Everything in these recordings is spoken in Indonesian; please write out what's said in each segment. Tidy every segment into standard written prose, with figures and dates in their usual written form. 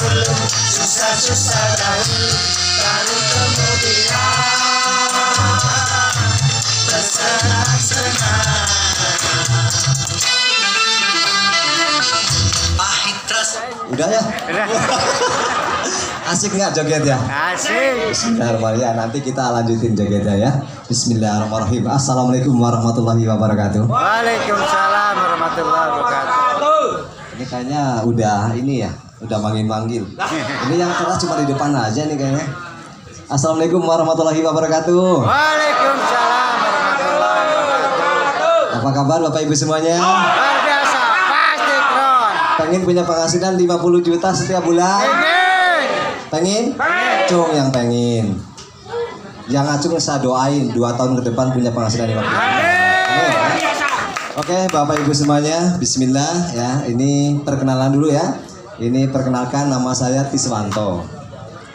dulu, susah-susah dahulu, baru kemudian bersenang-senang. Pahit rasa. Udah ya? Asik nggak joget ya? Asik. Bismillahirrahmanirrahim. Nanti kita lanjutin jogetnya ya. Bismillahirrahmanirrahim. Assalamualaikum warahmatullahi wabarakatuh. Waalaikumsalam warahmatullahi wabarakatuh. Ini kayaknya udah ini ya, udah manggil-manggil. Ini yang keras cuma di depan aja nih kayaknya. Assalamualaikum warahmatullahi wabarakatuh. Waalaikumsalam warahmatullahi wabarakatuh. Apa kabar Bapak Ibu semuanya? Luar biasa, pasti kron. Pengen punya penghasilan 50 juta setiap bulan? Pengen? Cung yang pengen. Yang Acung saya doain 2 tahun ke depan punya penghasilan 50 juta. Amin. Oke, Bapak Ibu semuanya, bismillah ya. Ini perkenalan dulu ya. Ini perkenalkan, nama saya Tiswanto.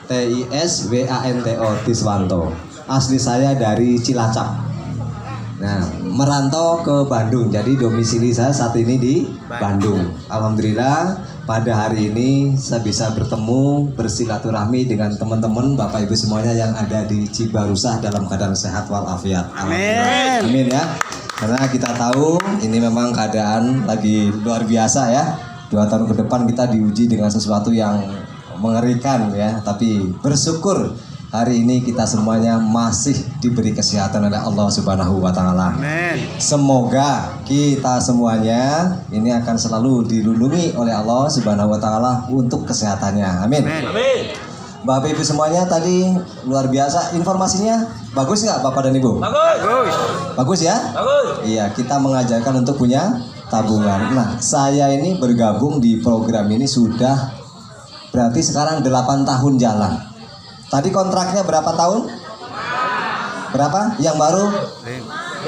Tiswanto, Tiswanto. Asli saya dari Cilacap. Nah, merantau ke Bandung. Jadi domisili saya saat ini di Bandung. Alhamdulillah pada hari ini saya bisa bertemu bersilaturahmi dengan teman-teman Bapak Ibu semuanya yang ada di Cibarusah dalam keadaan sehat walafiat. Amin. Amin ya. Karena kita tahu ini memang keadaan lagi luar biasa ya. 2 tahun ke depan kita diuji dengan sesuatu yang mengerikan ya. Tapi bersyukur hari ini kita semuanya masih diberi kesehatan oleh Allah Subhanahu wa Ta'ala. Amin. Semoga kita semuanya ini akan selalu dilindungi oleh Allah Subhanahu wa Ta'ala untuk kesehatannya. Amin. Amin. Bapak Ibu semuanya tadi luar biasa informasinya. Bagus nggak Bapak dan Ibu? Bagus. Bagus ya? Bagus. Iya, kita mengajarkan untuk punya tabungan. Nah, saya ini bergabung di program ini sudah berarti sekarang 8 tahun jalan. Tadi kontraknya berapa tahun? Berapa? Yang baru?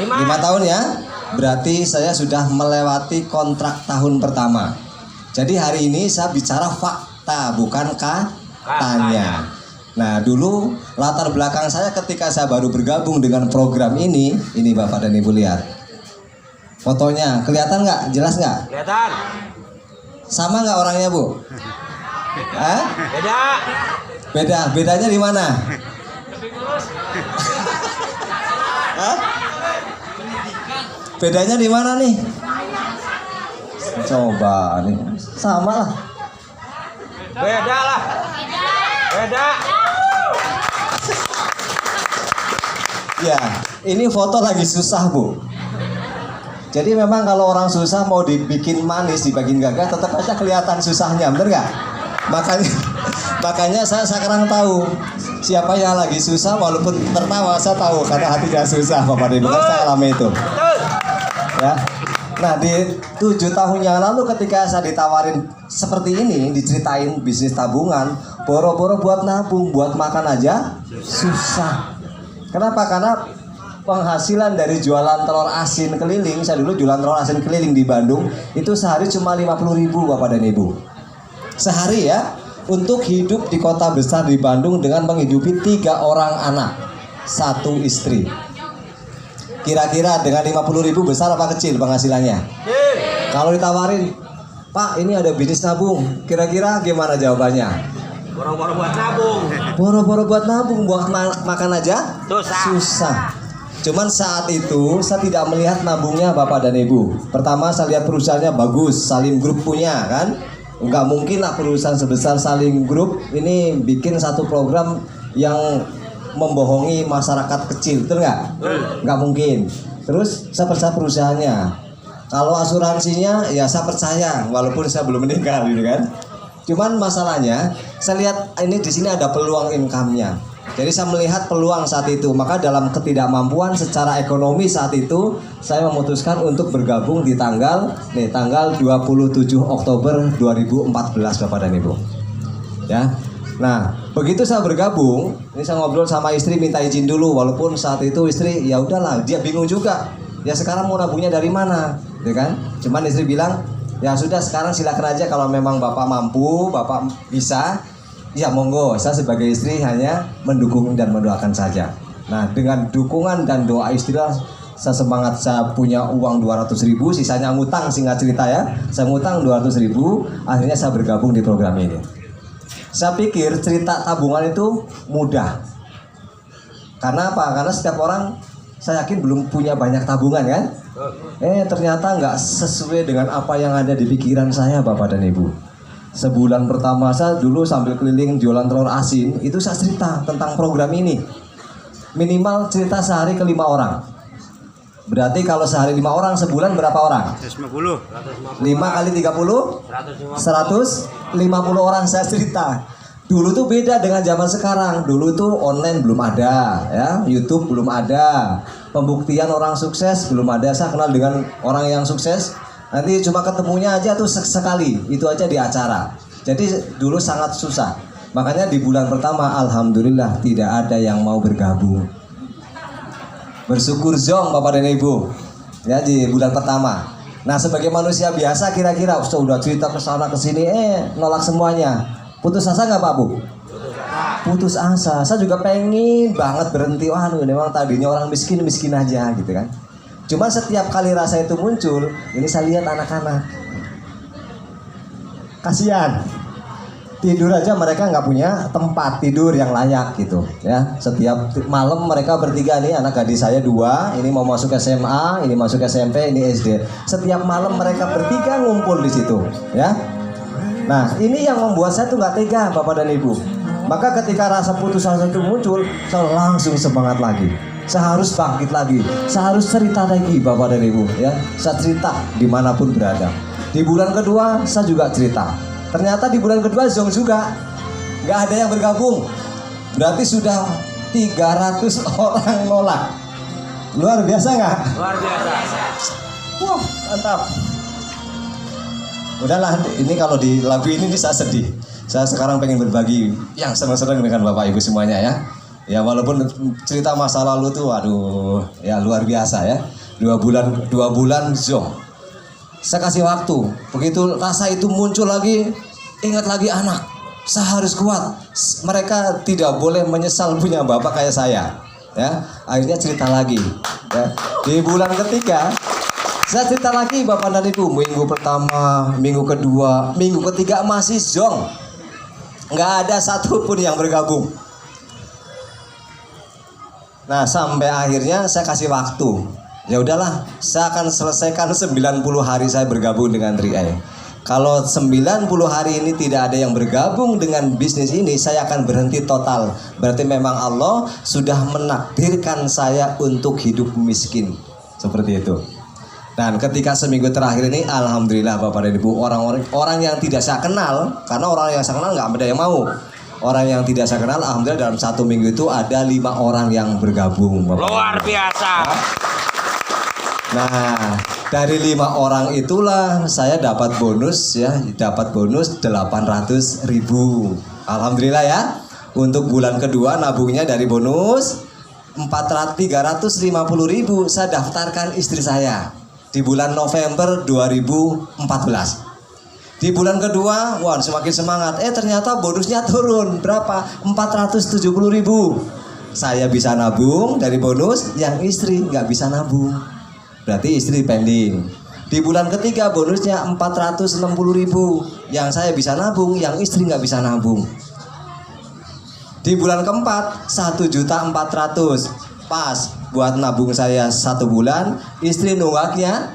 5 tahun ya? Berarti saya sudah melewati kontrak tahun pertama. Jadi hari ini saya bicara fakta, bukan katanya. Nah, dulu latar belakang saya ketika saya baru bergabung dengan program ini Bapak dan Ibu lihat. Fotonya, kelihatan nggak? Jelas nggak? Kelihatan. Sama nggak orangnya, Bu? Hah? Beda. Bedanya di mana? Hah? Bedanya di mana nih? Coba nih, sama lah. Beda lah. Beda. Ya, ini foto lagi susah Bu. Jadi memang kalau orang susah mau dibikin manis, dibikin gagah, tetap aja kelihatan susahnya, bener nggak? Makanya saya sekarang tahu siapa yang lagi susah, walaupun tertawa saya tahu karena hatinya susah, Bapak Ibu. Saya alami itu. Ya. Nah, di 7 tahun yang lalu ketika saya ditawarin seperti ini, diceritain bisnis tabungan, boro-boro buat nabung, buat makan aja susah. Kenapa? Karena penghasilan dari jualan telur asin keliling, saya dulu jualan telur asin keliling di Bandung, itu sehari cuma 50.000 Bapak dan Ibu. Sehari ya, untuk hidup di kota besar di Bandung dengan menghidupi 3 orang anak, 1 istri. Kira-kira dengan 50.000 besar apa kecil penghasilannya? Kalau ditawarin, Pak ini ada bisnis nabung, kira-kira gimana jawabannya? Boro-boro buat nabung. Boro-boro buat nabung, buat makan aja Susah. Cuman saat itu saya tidak melihat nabungnya Bapak dan Ibu. Pertama saya lihat perusahaannya bagus, Salim Group punya kan. Nggak mungkin lah perusahaan sebesar Salim Group ini bikin satu program yang membohongi masyarakat kecil, betul nggak? Nggak mungkin. Terus saya percaya perusahaannya. Kalau asuransinya ya saya percaya, walaupun saya belum meninggal gitu kan. Cuman masalahnya saya lihat ini di sini ada peluang income-nya. Jadi saya melihat peluang saat itu, maka dalam ketidakmampuan secara ekonomi saat itu saya memutuskan untuk bergabung di tanggal 27 Oktober 2014 Bapak dan Ibu. Ya. Nah, begitu saya bergabung, ini saya ngobrol sama istri minta izin dulu, walaupun saat itu istri ya udahlah, dia bingung juga. Ya sekarang mau nabungnya dari mana, ya kan? Cuman istri bilang, ya sudah sekarang silakan aja kalau memang Bapak mampu, Bapak bisa. Ya monggo, saya sebagai istri hanya mendukung dan mendoakan saja. Nah, dengan dukungan dan doa istri saya semangat, saya punya uang 200.000, sisanya ngutang, singkat cerita ya. Saya ngutang 200.000, akhirnya saya bergabung di program ini. Saya pikir cerita tabungan itu mudah. Karena apa? Karena setiap orang saya yakin belum punya banyak tabungan kan? Ternyata nggak sesuai dengan apa yang ada di pikiran saya Bapak dan Ibu. Sebulan pertama saya dulu sambil keliling jualan telur asin, itu saya cerita tentang program ini. Minimal cerita sehari ke 5 orang. Berarti kalau sehari 5 orang, sebulan berapa orang? 150. 5 kali 30? 150 orang saya cerita. Dulu tuh beda dengan zaman sekarang. Dulu tuh online belum ada, ya. YouTube belum ada. Pembuktian orang sukses belum ada. Saya kenal dengan orang yang sukses, nanti cuma ketemunya aja tuh sekali. Itu aja di acara. Jadi dulu sangat susah. Makanya di bulan pertama alhamdulillah tidak ada yang mau bergabung. Bersyukur zong Bapak dan Ibu. Ya di bulan pertama. Nah, sebagai manusia biasa kira-kira sudah cerita ke sana ke sini nolak semuanya. Putus asa nggak Pak Bu? Putus asa. Saya juga pengen banget berhenti. Waduh, memang tadinya orang miskin aja gitu kan. Cuma setiap kali rasa itu muncul, ini saya lihat anak-anak. Kasihan. Tidur aja mereka nggak punya tempat tidur yang layak gitu ya. Setiap malam mereka bertiga nih, anak gadis saya 2, ini mau masuk SMA, ini masuk SMP, ini SD. Setiap malam mereka bertiga ngumpul di situ ya. Nah, ini yang membuat saya tuh nggak tega Bapak dan Ibu. Maka ketika rasa putus asa itu muncul, saya langsung semangat lagi. Saya harus bangkit lagi. Saya harus cerita lagi Bapak dan Ibu ya. Saya cerita dimanapun berada. Di bulan kedua saya juga cerita. Ternyata di bulan kedua zong juga. Nggak ada yang bergabung. Berarti sudah 300 orang nolak. Luar biasa nggak? Luar biasa. Wah, mantap. Udahlah, ini kalau di lagu ini saya sedih. Saya sekarang pengen berbagi yang senang-senang dengan Bapak Ibu semuanya ya. Ya walaupun cerita masa lalu tuh aduh ya luar biasa ya. 2 bulan zong. Saya kasih waktu. Begitu rasa itu muncul lagi, ingat lagi anak. Saya harus kuat. Mereka tidak boleh menyesal punya bapak kayak saya. Ya, akhirnya cerita lagi. Ya. Di bulan ketiga saya cerita lagi Bapak dan Ibu. Minggu pertama, minggu kedua, minggu ketiga masih zong. Nggak ada satupun yang bergabung. Nah, sampai akhirnya saya kasih waktu. Ya udahlah, saya akan selesaikan 90 hari saya bergabung dengan Tri-A. Kalau 90 hari ini tidak ada yang bergabung dengan bisnis ini, saya akan berhenti total. Berarti memang Allah sudah menakdirkan saya untuk hidup miskin. Seperti itu. Dan ketika seminggu terakhir ini, alhamdulillah Bapak dan Ibu, orang yang tidak saya kenal, karena orang yang saya kenal nggak ada yang mau. Orang yang tidak saya kenal, alhamdulillah dalam 1 minggu itu ada 5 orang yang bergabung. Bapak. Luar biasa. Nah, dari 5 orang itulah saya dapat bonus ya, dapat bonus 800.000. Alhamdulillah ya. Untuk bulan kedua nabungnya dari bonus 350.000 saya daftarkan istri saya di bulan November 2014. Di bulan kedua, wah semakin semangat. Ternyata bonusnya turun berapa? 470.000. Saya bisa nabung dari bonus, yang istri nggak bisa nabung. Berarti istri pending. Di bulan ketiga bonusnya 460.000. Yang saya bisa nabung, yang istri nggak bisa nabung. Di bulan keempat 1.400.000. Pas buat nabung saya 1 bulan, istri nunggaknya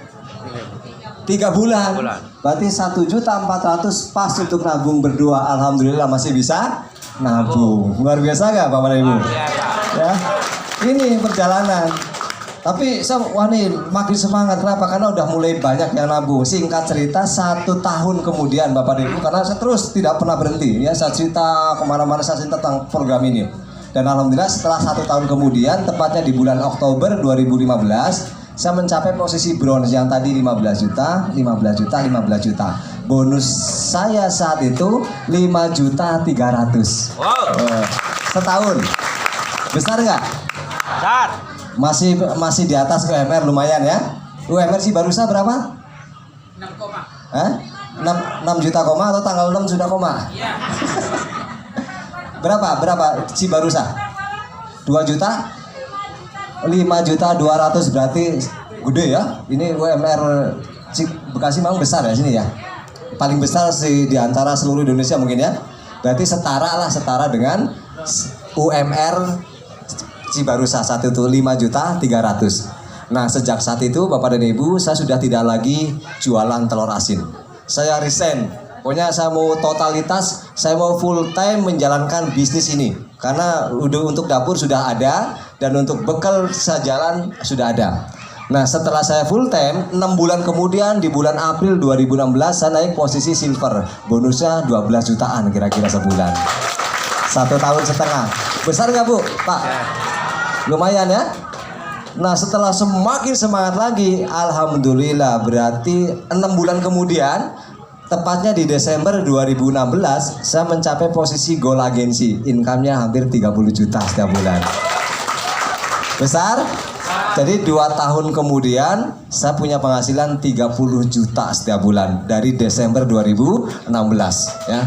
3 bulan. Berarti 1.400.000 pas untuk nabung berdua. Alhamdulillah masih bisa nabung. Luar biasa nggak Bapak Ibu? Ya, ini perjalanan. Tapi saya makin semangat. Kenapa? Karena udah mulai banyak yang nabung. Singkat cerita 1 tahun kemudian Bapak Ibu, karena saya terus tidak pernah berhenti ya, saya cerita kemana-mana, saya cerita tentang program ini. Dan alhamdulillah setelah 1 tahun kemudian, tepatnya di bulan Oktober 2015, saya mencapai posisi bronze yang tadi 15 juta. Bonus saya saat itu 5.300.000. Wow. Setahun. Besar nggak? Besar. Masih di atas UMR lumayan ya. UMR sih barusan berapa? 6 koma. 6 juta koma atau tanggal 6 sudah koma? Iya. Berapa si barusan? 2 juta? 5.200.000 berarti gede ya. Ini UMR Bekasi memang besar ya sini ya. Paling besar sih di antara seluruh Indonesia mungkin ya. Berarti setara dengan UMR Cibarusah saat itu 5.300.000. Nah, sejak saat itu Bapak dan Ibu saya sudah tidak lagi jualan telur asin. Saya resign. Pokoknya saya mau totalitas, saya mau full time menjalankan bisnis ini. Karena untuk dapur sudah ada dan untuk bekal sejalan sudah ada. Nah, setelah saya full time, 6 bulan kemudian di bulan April 2016 saya naik posisi silver. Bonusnya 12 jutaan kira-kira sebulan. 1 tahun setengah. Besar nggak Bu? Pak? Lumayan ya? Nah, setelah semakin semangat lagi, alhamdulillah berarti 6 bulan kemudian, tepatnya di Desember 2016, saya mencapai posisi goal agensi. Income-nya hampir 30 juta setiap bulan. Besar? Jadi 2 tahun kemudian, saya punya penghasilan 30 juta setiap bulan dari Desember 2016 ya.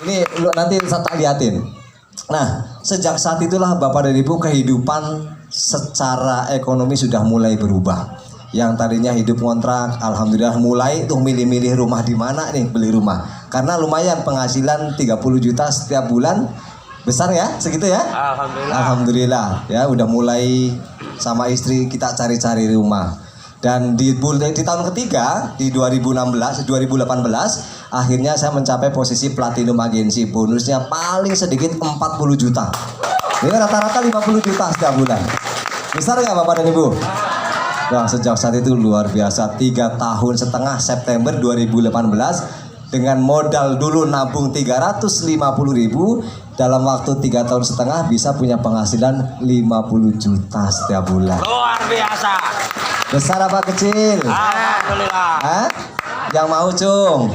Ini nanti saya tak liatin. Nah, sejak saat itulah Bapak dan Ibu kehidupan secara ekonomi sudah mulai berubah. Yang tadinya hidup kontrak, alhamdulillah mulai tuh milih-milih rumah di mana nih beli rumah. Karena lumayan penghasilan 30 juta setiap bulan. Besar ya, segitu ya? Alhamdulillah. Alhamdulillah ya, udah mulai sama istri kita cari-cari rumah. Dan di tahun ketiga di 2018 akhirnya saya mencapai posisi platinum agensi. Bonusnya paling sedikit 40 juta. Ini rata-rata 50 juta setiap bulan. Besar nggak Bapak dan Ibu? Nah, sejak saat itu luar biasa. 3 tahun setengah September 2018 dengan modal dulu nabung 350.000, dalam waktu 3 tahun setengah bisa punya penghasilan 50 juta setiap bulan. Luar biasa. Besar apa kecil? Alhamdulillah. Hah? Yang mau Cung?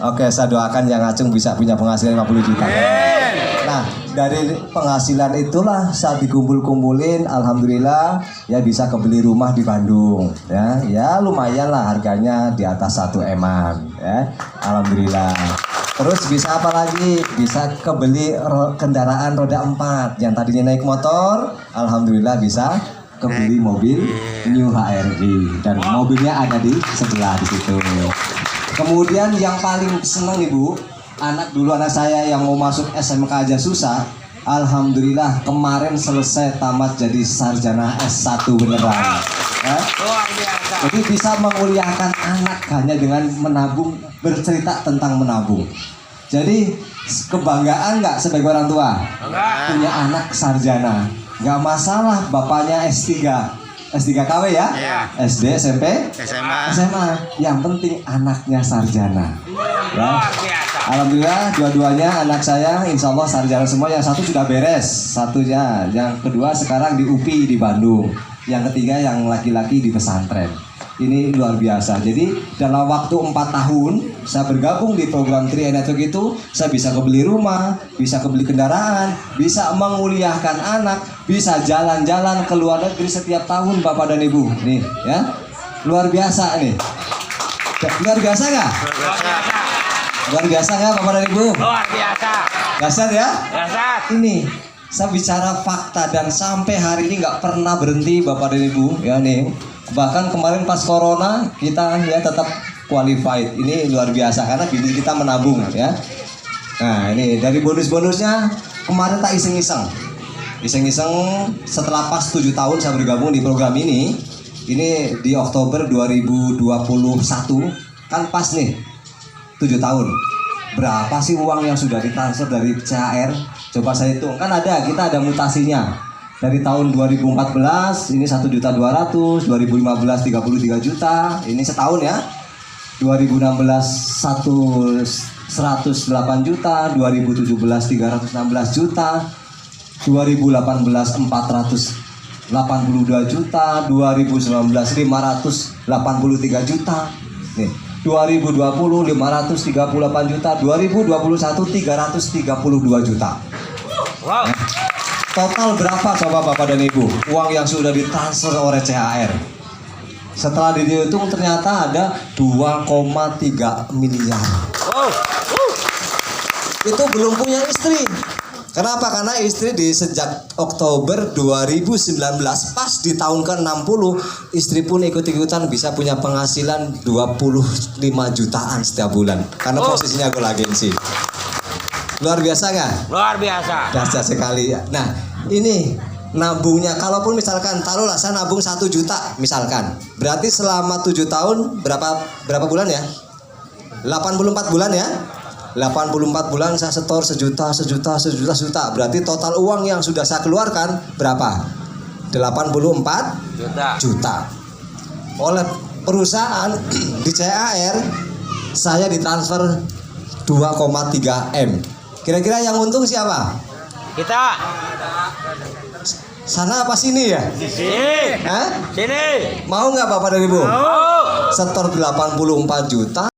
Oke, saya doakan yang Acung bisa punya penghasilan 50 juta. Nah, dari penghasilan itulah saat dikumpul-kumpulin, alhamdulillah ya bisa kebeli rumah di Bandung. Ya lumayan lah harganya di atas 1 M-an. Ya, alhamdulillah. Terus bisa apa lagi? Bisa kebeli kendaraan roda 4 yang tadinya naik motor, alhamdulillah bisa kebeli mobil New HRV dan mobilnya ada di sebelah di situ. Kemudian yang paling senang Ibu, anak saya yang mau masuk SMK aja susah, alhamdulillah kemarin selesai tamat jadi sarjana S1 beneran. Ya? Luar biasa. Jadi bisa menguliakan anak hanya dengan menabung, bercerita tentang menabung. Jadi kebanggaan nggak sebagai orang tua? Punya anak sarjana. Nggak masalah bapaknya S3 KW ya? SD, SMP, SMA. Yang penting anaknya sarjana. Ya. Luar biasa. Alhamdulillah dua-duanya anak saya insya Allah sarjana semua. Yang satu sudah beres, satunya. Yang kedua sekarang di UPI di Bandung. Yang ketiga yang laki-laki di pesantren. Ini luar biasa. Jadi dalam waktu 4 tahun saya bergabung di program 3i Network itu, saya bisa kebeli rumah, bisa kebeli kendaraan, bisa menguliahkan anak, bisa jalan-jalan ke luar negeri setiap tahun Bapak dan Ibu. Nih ya, luar biasa nih. Luar biasa nggak? Luar biasa. Luar biasa nggak Bapak dan Ibu? Luar biasa. Dasar ya? Dasar. Ini saya bicara fakta dan sampai hari ini nggak pernah berhenti Bapak dan Ibu ya nih. Bahkan kemarin pas corona kita ya tetap qualified. Ini luar biasa karena bisnis kita menabung ya. Nah ini dari bonus-bonusnya kemarin tak iseng-iseng setelah pas 7 tahun saya bergabung di program ini di Oktober 2021 kan pas nih 7 tahun. Berapa sih uang yang sudah ditransfer dari CHR? Coba saya hitung, kan kita ada mutasinya. Dari tahun 2014 ini 1.200.000, 2015 33 juta, ini setahun ya. 2016 108 juta, 2017 316 juta, 2018 482 juta, 2019 583 juta. Nih, 2020 538 juta, 2021 332 juta. Wow. Total berapa coba Bapak dan Ibu uang yang sudah ditransfer oleh CHR? Setelah dihitung ternyata ada 2,3 miliar. Itu belum punya istri. Kenapa? Karena istri sejak Oktober 2019 pas di tahun ke-60 istri pun ikut-ikutan bisa punya penghasilan 25 jutaan setiap bulan karena posisinya goal agensi. Luar biasa nggak? Luar biasa. Dahsyat sekali ya. Nah, ini nabungnya, kalaupun misalkan taruhlah saya nabung 1 juta misalkan, berarti selama 7 tahun berapa bulan ya? 84 bulan ya. 84 bulan saya setor sejuta. Berarti total uang yang sudah saya keluarkan berapa? 84 juta. Oleh perusahaan di CAR saya ditransfer 2,3 M. Kira-kira yang untung siapa? Kita. Sana apa sini ya? Sini. Hah? Sini. Mau nggak Bapak dan Ibu? Mau. Setor 84 juta